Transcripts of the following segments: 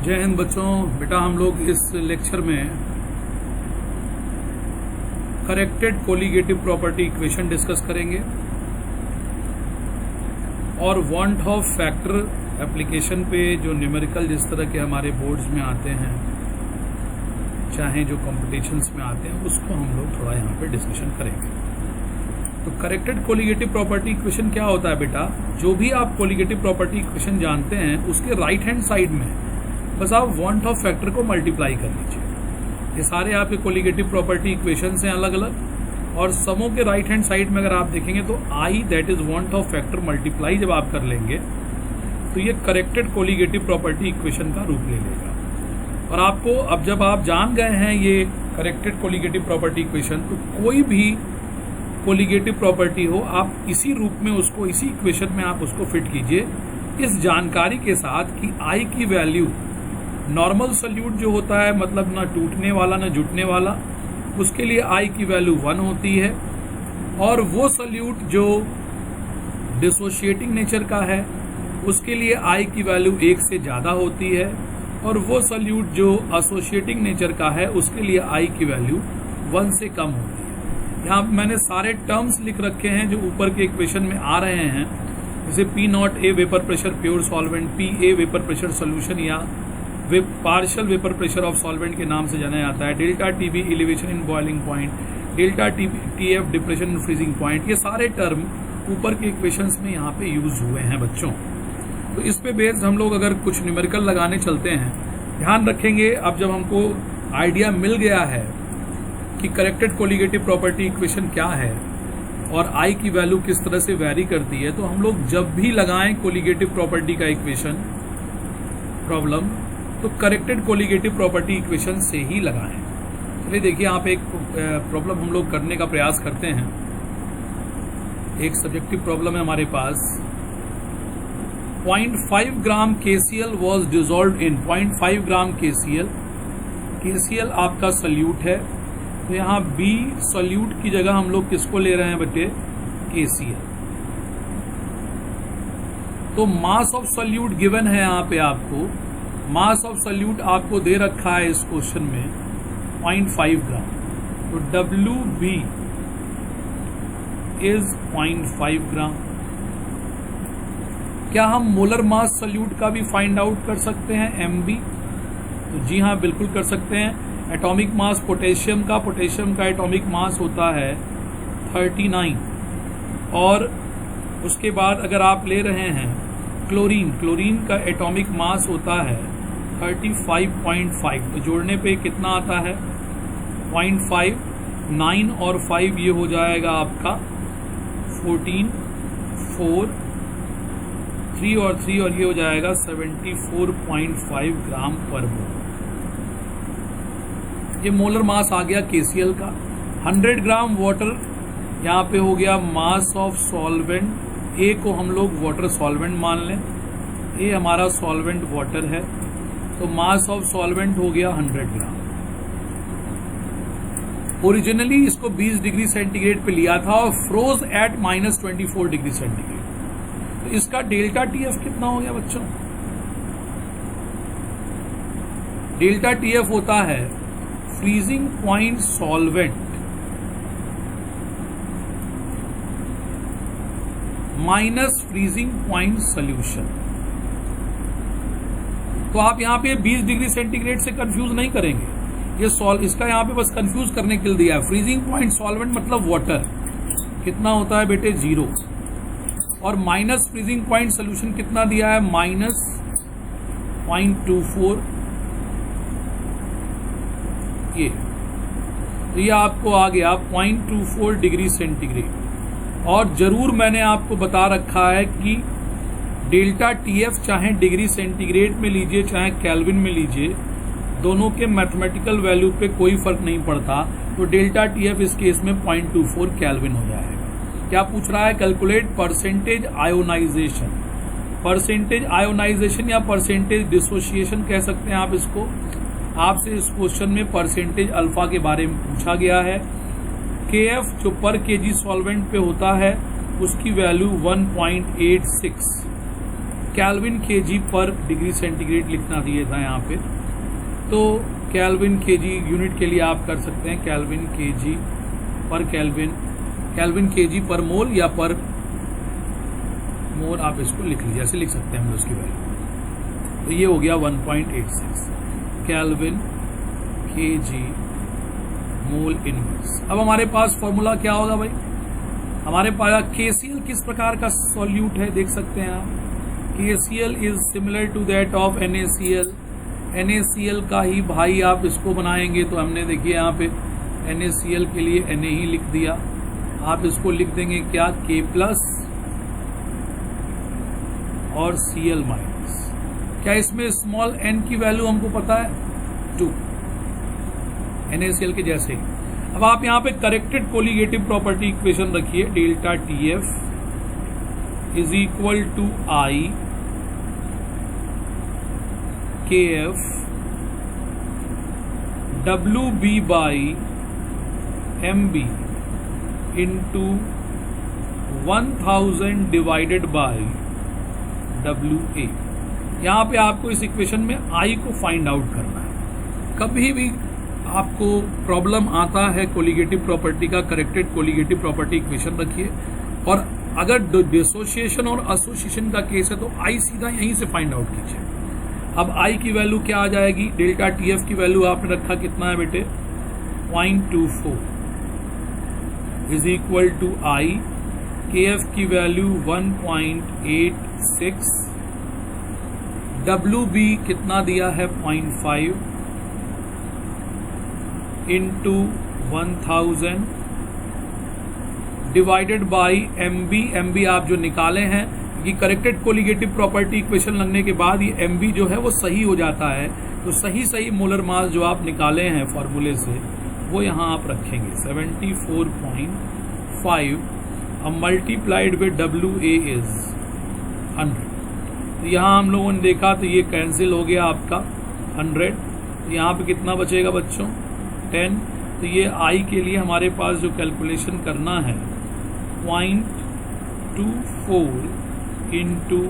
जय हिंद बच्चों। बेटा हम लोग इस लेक्चर में corrected colligative property equation discuss करेंगे और वांट ऑफ फैक्टर एप्लीकेशन पे जो न्यूमेरिकल जिस तरह के हमारे बोर्ड्स में आते हैं, चाहे जो कॉम्पिटिशन्स में आते हैं, उसको हम लोग थोड़ा यहाँ पे डिस्कशन करेंगे। तो करेक्टेड कोलिगेटिव प्रॉपर्टी इक्वेशन क्या होता है बेटा? जो भी आप कोलिगेटिव प्रॉपर्टी इक्वेशन जानते हैं उसके राइट हैंड साइड में बस आप वांट ऑफ फैक्टर को मल्टीप्लाई कर लीजिए। ये सारे आपके कोलिगेटिव प्रॉपर्टी इक्वेशंस हैं अलग अलग, और समों के राइट हैंड साइड में अगर आप देखेंगे तो I that is want of factor multiply जब आप कर लेंगे तो ये करेक्टेड कोलिगेटिव प्रॉपर्टी इक्वेशन का रूप ले लेगा। और आपको अब जब आप जान गए हैं ये करेक्टेड कोलिगेटिव प्रॉपर्टी इक्वेशन, तो कोई भी कोलिगेटिव प्रॉपर्टी हो आप इसी रूप में उसको, इसी इक्वेशन में आप उसको फिट कीजिए, इस जानकारी के साथ कि आई की वैल्यू नॉर्मल सॉल्यूट जो होता है, मतलब ना टूटने वाला ना जुटने वाला, उसके लिए आई की वैल्यू 1 होती है, और वो सॉल्यूट जो डिसोशिएटिंग नेचर का है उसके लिए आई की वैल्यू 1 से ज़्यादा होती है, और वो सॉल्यूट जो एसोसिएटिंग नेचर का है उसके लिए आई की वैल्यू 1 से कम होती है। यहाँ मैंने सारे टर्म्स लिख रखे हैं जो ऊपर के इक्वेशन में आ रहे हैं, जैसे P nought A vapour pressure pure solvent, P A vapour pressure solution या partial vapour pressure of solvent के नाम से जाना जाता है, delta TB elevation in boiling point, delta TF depression in freezing point, ये सारे टर्म ऊपर के इक्वेशंस में यहाँ पे यूज हुए हैं बच्चों। तो इस पे बेस्ड हम लोग अगर कुछ न्यूमेरिकल लगाने चलते हैं, ध्यान रखेंगे अब जब हमको आइडिया मिल गया है कि करेक्टेड कोलिगेटिव प्रॉपर्टी इक्वेशन क्या है और आई की वैल्यू किस तरह से वैरी करती है, तो हम लोग जब भी लगाएं कोलिगेटिव प्रॉपर्टी का इक्वेशन प्रॉब्लम तो करेक्टेड कोलिगेटिव प्रॉपर्टी इक्वेशन से ही लगाएं। चलिए देखिए, आप एक प्रॉब्लम हम लोग करने का प्रयास करते हैं। एक सब्जेक्टिव प्रॉब्लम है हमारे पास। 0.5 ग्राम KCl was dissolve in 0.5 gram KCl आपका सॉल्यूट है, तो यहाँ B सॉल्यूट की जगह हम लोग किसको ले रहे हैं बेटे? KCl। तो मास ऑफ सॉल्यूट गिवन है यहाँ पे आपको, मास ऑफ सॉल्यूट आपको दे रखा है इस क्वेश्चन में 0.5 ग्राम, तो WB इज 0.5 ग्राम। क्या हम मोलर मास सॉल्यूट का भी फाइंड आउट कर सकते हैं, MB? तो जी हाँ, बिल्कुल कर सकते हैं। एटॉमिक मास पोटेशियम का एटॉमिक मास होता है 39, और उसके बाद अगर आप ले रहे हैं क्लोरीन का एटॉमिक मास होता है 35.5, तो जोड़ने पे कितना आता है? 0.5, 9 और 5 ये हो जाएगा आपका 14, 4, 3 और 3 और ये हो जाएगा 74.5 ग्राम पर मोल। ये मोलर मास आ गया KCl का। 100 ग्राम वाटर यहाँ पे हो गया मास ऑफ सॉल्वेंट। ए को हम लोग वाटर सॉल्वेंट मान लें, ये हमारा सॉल्वेंट वाटर है, तो मास ऑफ सॉल्वेंट हो गया 100 ग्राम। ओरिजिनली इसको 20 डिग्री सेंटीग्रेड पे लिया था और फ्रोज एट -24 डिग्री सेंटीग्रेड। तो इसका डेल्टा TF कितना हो गया बच्चों? डेल्टा TF होता है freezing point solvent minus freezing point solution. तो आप यहाँ पे 20 डिग्री सेंटीग्रेड से कंफ्यूज नहीं करेंगे, ये इसका यहाँ पे बस कंफ्यूज करने के लिए दिया है। फ्रीजिंग पॉइंट सॉल्वेंट मतलब वाटर कितना होता है बेटे? 0, और माइनस फ्रीजिंग पॉइंट सोल्यूशन कितना दिया है? -0.24। ये तो ये आपको आ गया 0.24 डिग्री सेंटीग्रेड। और जरूर मैंने आपको बता रखा है कि डेल्टा TF चाहे डिग्री सेंटीग्रेड में लीजिए चाहे केल्विन में लीजिए, दोनों के मैथमेटिकल वैल्यू पे कोई फर्क नहीं पड़ता, तो डेल्टा TF इस केस में 0.24 केल्विन हो जाएगा। क्या पूछ रहा है? Calculate percentage ionization. Percentage ionization या परसेंटेज डिसोसिएशन कह सकते हैं आप इसको। आपसे इस क्वेश्चन में परसेंटेज अल्फा के बारे में पूछा गया है। KF जो पर केजी सॉल्वेंट पे होता है उसकी वैल्यू 1.86, केल्विन केजी पर डिग्री सेंटीग्रेड लिखना दिया था यहाँ पे, तो केल्विन केजी यूनिट के लिए आप कर सकते हैं केल्विन केजी पर केल्विन केजी पर मोल या पर मोल आप इसको लिख लीजिए, ऐसे लिख सकते हैं हम उसकी वैल्यू। तो ये हो गया 1.86 केल्विन केजी मोल इनवर्स। अब हमारे पास फॉर्मूला क्या होगा भाई, हमारे पास KCl किस प्रकार का सॉल्यूट है देख सकते हैं आप। KCl is similar to that of NaCl। NaCl का ही भाई आप इसको बनाएंगे, तो हमने देखिए यहाँ पे NaCl के लिए Na ही लिख दिया। आप इसको लिख देंगे क्या, K प्लस और Cl माइनस। क्या इसमें स्मॉल n की वैल्यू हमको पता है 2, NaCl के जैसे ही। अब आप यहाँ पे करेक्टेड कोलिगेटिव प्रॉपर्टी इक्वेशन रखिए, delta TF is equal to I KF WB by MB into 1000 divided by WA। यहाँ पे आपको इस इक्वेशन में I को फाइंड आउट करना है। कभी भी आपको प्रॉब्लम आता है कोलिगेटिव प्रॉपर्टी का, करेक्टेड कोलिगेटिव प्रॉपर्टी इक्वेशन रखिए, और अगर डिसोसिएशन और एसोसिएशन का केस है तो I सीधा यहीं से फाइंड आउट कीजिए। अब I की वैल्यू क्या आ जाएगी, डेल्टा TF की वैल्यू आपने रखा कितना है बेटे 0.24 is equal to I KF की वैल्यू 1.86, WB कितना दिया है 0.5 इंटू 1000 डिवाइडेड बाई MB आप जो निकाले हैं, कि करेक्टेड कोलिगेटिव प्रॉपर्टी इक्वेशन लगने के बाद ये MB जो है वो सही हो जाता है, तो सही मोलर मास जो आप निकाले हैं फॉर्मूले से वो यहाँ आप रखेंगे 74.5 अब मल्टीप्लाइड विद WA इज 100। तो यहाँ हम लोगों ने देखा तो ये कैंसिल हो गया आपका 100, यहाँ पे कितना बचेगा बच्चों 10। तो ये I के लिए हमारे पास जो कैलकुलेशन करना है 0.24 इंटू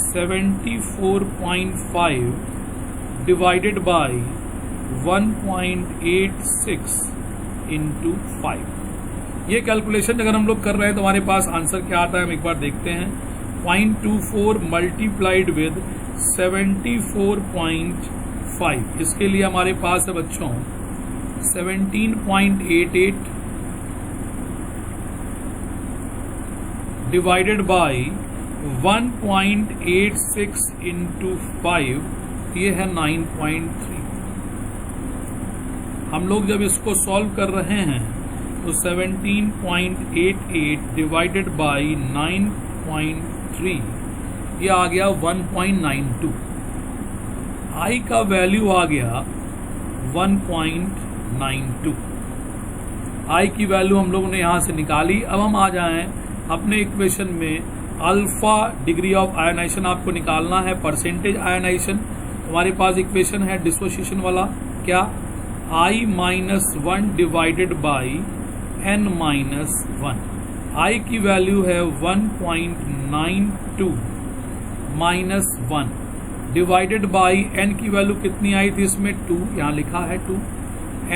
74.5 डिवाइडेड बाई 1.86 इंटू 5। ये कैलकुलेशन अगर हम लोग कर रहे हैं तो हमारे पास आंसर क्या आता है हम एक बार देखते हैं। 0.24 मल्टीप्लाइड विद 74.5, इसके लिए हमारे पास है बच्चों 17.88 डिवाइडेड बाई 1.86 इंटू 5, ये है 9.3। हम लोग जब इसको सॉल्व कर रहे हैं तो 17.88 डिवाइडेड बाई 9.3, ये आ गया 1.92। I का वैल्यू आ गया 1.92। I की वैल्यू हम लोगों ने यहाँ से निकाली। अब हम आ जाएं अपने इक्वेशन में, अल्फा डिग्री ऑफ आयोनाइजेशन आपको निकालना है, परसेंटेज आयोनाइजेशन। हमारे पास इक्वेशन है डिसोसिएशन वाला, क्या I-1 divided by n-1। I की वैल्यू है 1.92 माइनस 1 डिवाइडेड बाई n की वैल्यू कितनी आई थी इसमें 2, यहाँ लिखा है 2,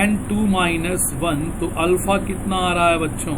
n2 माइनस 1, तो अल्फा कितना आ रहा है बच्चों,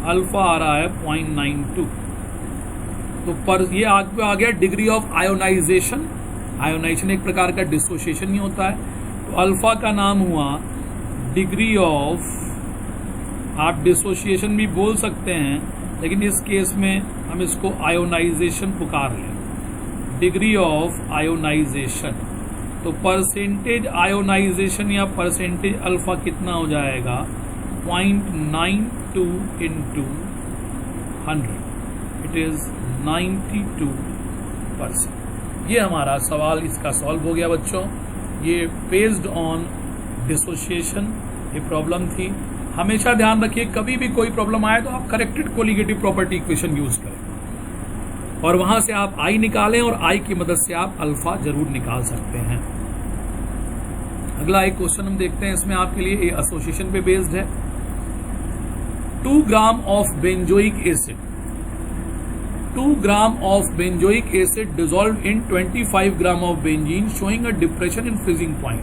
अल्फा आ रहा है 0.92। तो पर ये आगे आ गया डिग्री ऑफ आयोनाइजेशन। आयोनाइजेशन एक प्रकार का डिसोसिएशन ही होता है, तो अल्फा का नाम हुआ डिग्री ऑफ, आप डिसोसिएशन भी बोल सकते हैं लेकिन इस केस में हम इसको आयोनाइजेशन पुकार लें, डिग्री ऑफ आयोनाइजेशन। तो परसेंटेज आयोनाइजेशन या परसेंटेज अल्फा कितना हो जाएगा 0.92 इंटू 100, इट इज 92%। ये हमारा सवाल इसका सॉल्व हो गया बच्चों। ये बेस्ड ऑन डिसोसिएशन ये प्रॉब्लम थी। हमेशा ध्यान रखिए कभी भी कोई प्रॉब्लम आए तो आप corrected colligative property equation use करें और वहां से आप I निकालें और I की मदद से आप अल्फा जरूर निकाल सकते हैं। अगला एक क्वेश्चन हम देखते हैं, इसमें आपके लिए ये एसोसिएशन पे बेस्ड है। 2 gram of benzoic acid 2 gram of benzoic acid dissolved in 25 gram of benzene showing a depression in freezing point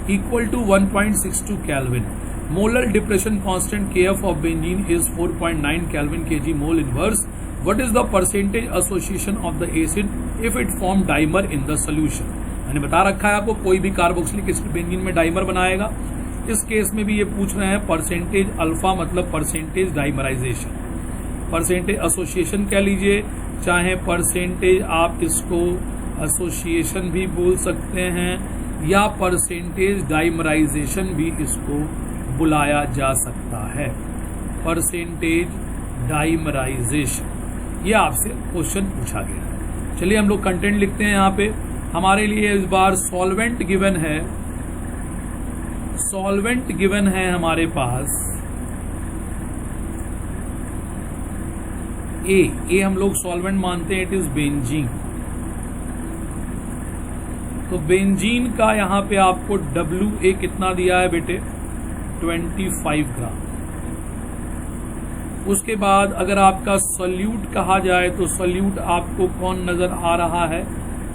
equal to 1.62 Kelvin. Molar depression constant Kf of benzene is 4.9 Kelvin kg mole inverse. What is the percentage association of the acid if it form dimer in the solution? मैंने बता रखा है आपको, कोई भी carboxylic acid benzene में dimer बनाएगा। इस केस में भी ये पूछ रहे हैं परसेंटेज अल्फा मतलब परसेंटेज डाइमराइजेशन, परसेंटेज एसोसिएशन कह लीजिए, चाहे परसेंटेज आप इसको एसोसिएशन भी बोल सकते हैं या परसेंटेज डाइमराइजेशन भी इसको बुलाया जा सकता है। परसेंटेज डाइमराइजेशन, ये आपसे क्वेश्चन पूछा गया है। चलिए हम लोग कंटेंट लिखते हैं। यहाँ पे हमारे लिए इस बार सॉल्वेंट गिवन है, सॉल्वेंट गिवन है हमारे पास ए हम लोग सॉल्वेंट मानते हैं, इट इज बेंजीन। तो बेंजीन का यहाँ पे आपको WA कितना दिया है बेटे, 25 ग्राम। उसके बाद अगर आपका सॉल्यूट कहा जाए तो सॉल्यूट आपको कौन नजर आ रहा है,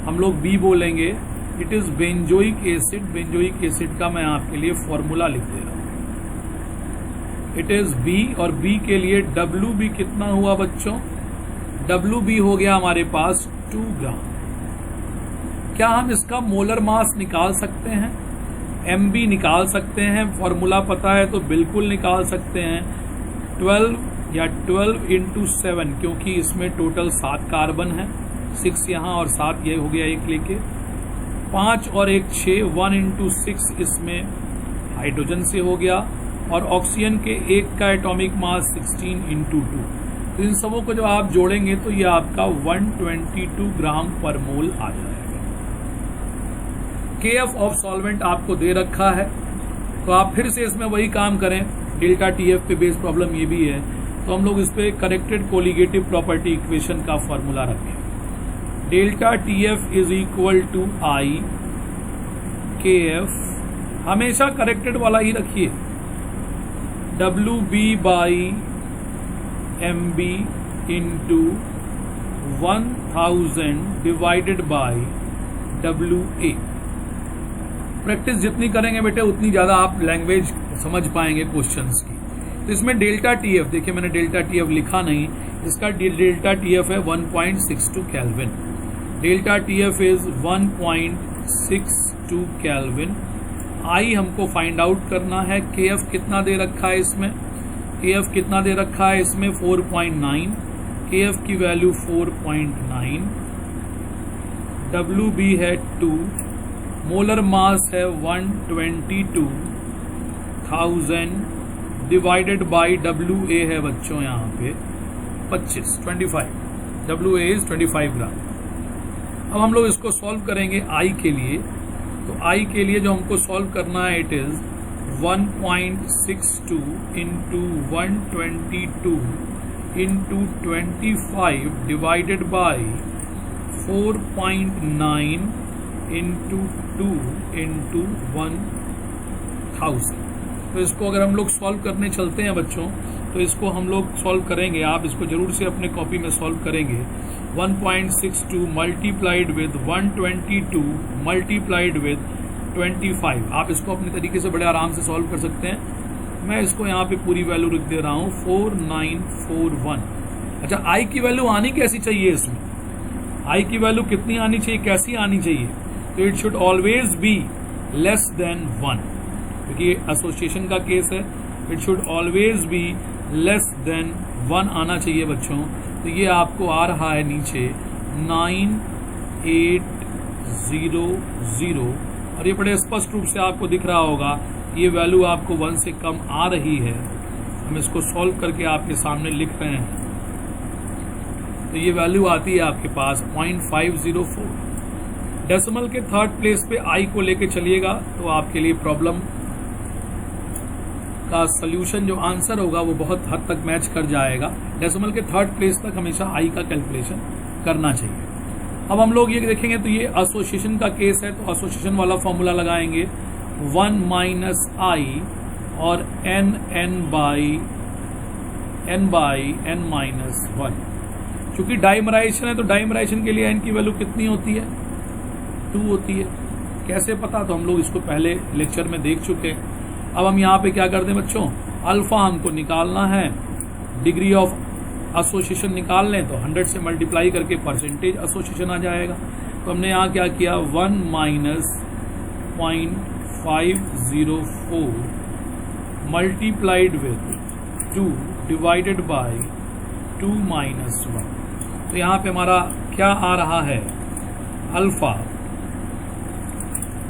हम लोग बी बोलेंगे, it is benzoic acid. Benzoic acid का मैं आपके लिए फॉर्मूला लिख दे रहा हूं, इट इज बी। और बी के लिए WB कितना हुआ बच्चों, WB हो गया हमारे पास 2 ग्राम। क्या हम इसका मोलर मास निकाल सकते हैं, MB निकाल सकते हैं, फॉर्मूला पता है तो बिल्कुल निकाल सकते हैं। 12 या 12 इंटू 7, क्योंकि इसमें टोटल 7 कार्बन है, 6 यहाँ और 7 ये हो गया एक लेके, 5 और 1 6, 1 इंटू 6 इसमें हाइड्रोजन से हो गया, और ऑक्सीजन के एक का एटॉमिक मास 16 इंटू 2। तो इन सबों को जो आप जोड़ेंगे तो ये आपका 122 ग्राम पर मोल आ जाएगा। Kf ऑफ सॉल्वेंट आपको दे रखा है, तो आप फिर से इसमें वही काम करें, डेल्टा TF पे बेस प्रॉब्लम ये भी है, तो हम लोग इस पे करेक्टेड कोलिगेटिव प्रॉपर्टी इक्वेशन का फॉर्मूला रखें। Delta TF is equal to I KF, हमेशा करेक्टेड वाला ही रखिए, WB by MB into 1000 divided by WA। Practice जितनी करेंगे बेटे उतनी ज़्यादा आप लैंग्वेज समझ पाएंगे क्वेश्चंस की। तो इसमें डेल्टा TF, देखिए मैंने डेल्टा TF लिखा नहीं, इसका डेल्टा TF है 1.62 kelvin. Delta TF is 1.62 kelvin. I हमको फाइंड आउट करना है, KF कितना दे रखा है इसमें, KF कितना दे रखा है इसमें 4.9, KF की वैल्यू 4.9, WB है 2, मोलर मास है 122,000 डिवाइडेड बाई WA है बच्चों यहाँ पे 25 WA इज 25 ग्राम। अब हम लोग इसको सॉल्व करेंगे I के लिए, तो I के लिए जो हमको सॉल्व करना है it is 1.62 into 122 into 25 divided by 4.9 into 2 into 1000। तो इसको अगर हम लोग सॉल्व करने चलते हैं बच्चों, तो इसको हम लोग सॉल्व करेंगे, आप इसको जरूर से अपने कॉपी में सॉल्व करेंगे। 1.62 मल्टीप्लाइड विद 122 मल्टीप्लाइड विद 25, आप इसको अपने तरीके से बड़े आराम से सॉल्व कर सकते हैं। मैं इसको यहाँ पे पूरी वैल्यू लिख दे रहा हूँ 4941। अच्छा, I की वैल्यू आनी कैसी चाहिए इसमें, I की वैल्यू कितनी आनी चाहिए, कैसी आनी चाहिए, तो it should always be less than 1, क्योंकि एसोसिएशन का केस है, it should always be less than 1 आना चाहिए बच्चों। तो ये आपको आ रहा है नीचे 9800, और ये बड़े स्पष्ट रूप से आपको दिख रहा होगा, ये वैल्यू आपको 1 से कम आ रही है। हम इसको सॉल्व करके आपके सामने लिख रहे हैं, तो ये वैल्यू आती है आपके पास 0.504। डेसिमल के थर्ड प्लेस पे I को लेके चलिएगा तो आपके लिए प्रॉब्लम का सॉल्यूशन जो आंसर होगा वो बहुत हद तक मैच कर जाएगा। डेसिमल के थर्ड प्लेस तक हमेशा I का कैलकुलेशन करना चाहिए। अब हम लोग ये देखेंगे तो ये एसोसिएशन का केस है, तो एसोसिएशन वाला फॉर्मूला लगाएंगे 1 माइनस I और n बाई n माइनस 1। क्योंकि डाइमराइजेशन है तो डाइमराइजेशन के लिए n की वैल्यू कितनी होती है, 2 होती है। कैसे पता, तो हम लोग इसको पहले लेक्चर में देख चुके हैं। अब हम यहाँ पे क्या करते हैं बच्चों, अल्फा हमको निकालना है, डिग्री ऑफ एसोसिएशन निकाल लें तो 100 से मल्टीप्लाई करके परसेंटेज एसोसिएशन आ जाएगा। तो हमने यहाँ क्या किया, 1 minus 0.504 multiplied with 2 divided by 2 minus 1। तो यहाँ पे हमारा क्या आ रहा है, अल्फा।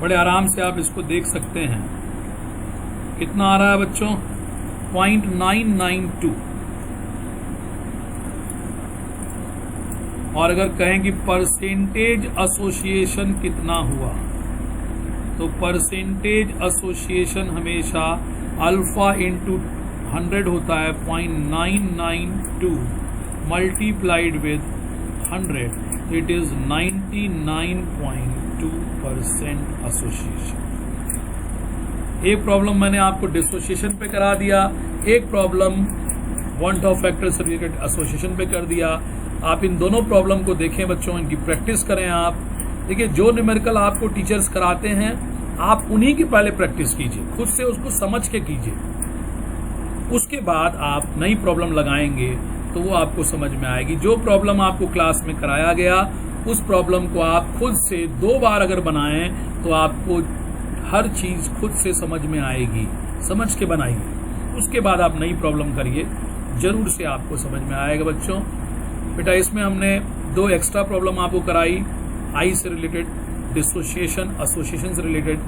बड़े आराम से आप इसको देख सकते हैं, कितना आ रहा है बच्चों, 0.992। और अगर कहें कि परसेंटेज एसोसिएशन कितना हुआ, तो परसेंटेज एसोसिएशन हमेशा अल्फा इंटू 100 होता है, 0.992 multiplied with 100, it is 99.2% association. एक प्रॉब्लम मैंने आपको डिसोसिएशन पे करा दिया, एक प्रॉब्लम वांट ऑफ फैक्टर से रिलेटेड एसोसिएशन पे कर दिया। आप इन दोनों प्रॉब्लम को देखें बच्चों, इनकी प्रैक्टिस करें। आप देखिए, जो न्यूमेरिकल आपको टीचर्स कराते हैं आप उन्हीं की पहले प्रैक्टिस कीजिए, खुद से उसको समझ के कीजिए। उसके बाद आप नई प्रॉब्लम लगाएंगे तो वो आपको समझ में आएगी। जो प्रॉब्लम आपको क्लास में कराया गया उस प्रॉब्लम को आप खुद से 2 बार अगर बनाएं तो आपको हर चीज खुद से समझ में आएगी। समझ के बनाइए, उसके बाद आप नई प्रॉब्लम करिए, जरूर से आपको समझ में आएगा बच्चों। बेटा इसमें हमने 2 एक्स्ट्रा प्रॉब्लम आपको कराई, आई से रिलेटेड, डिसोसिएशन एसोसिएशन से रिलेटेड।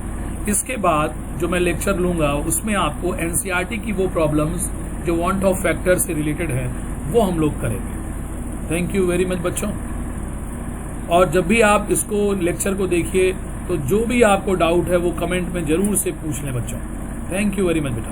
इसके बाद जो मैं लेक्चर लूंगा उसमें आपको एनसीईआरटी की वो प्रॉब्लम्स जो वांट ऑफ फैक्टर से रिलेटेड है वो हम लोग करेंगे। थैंक यू वेरी मच बच्चों। और जब भी आप इसको लेक्चर को देखिए तो जो भी आपको डाउट है वो कमेंट में जरूर से पूछ लें बच्चों। थैंक यू वेरी मच बेटा।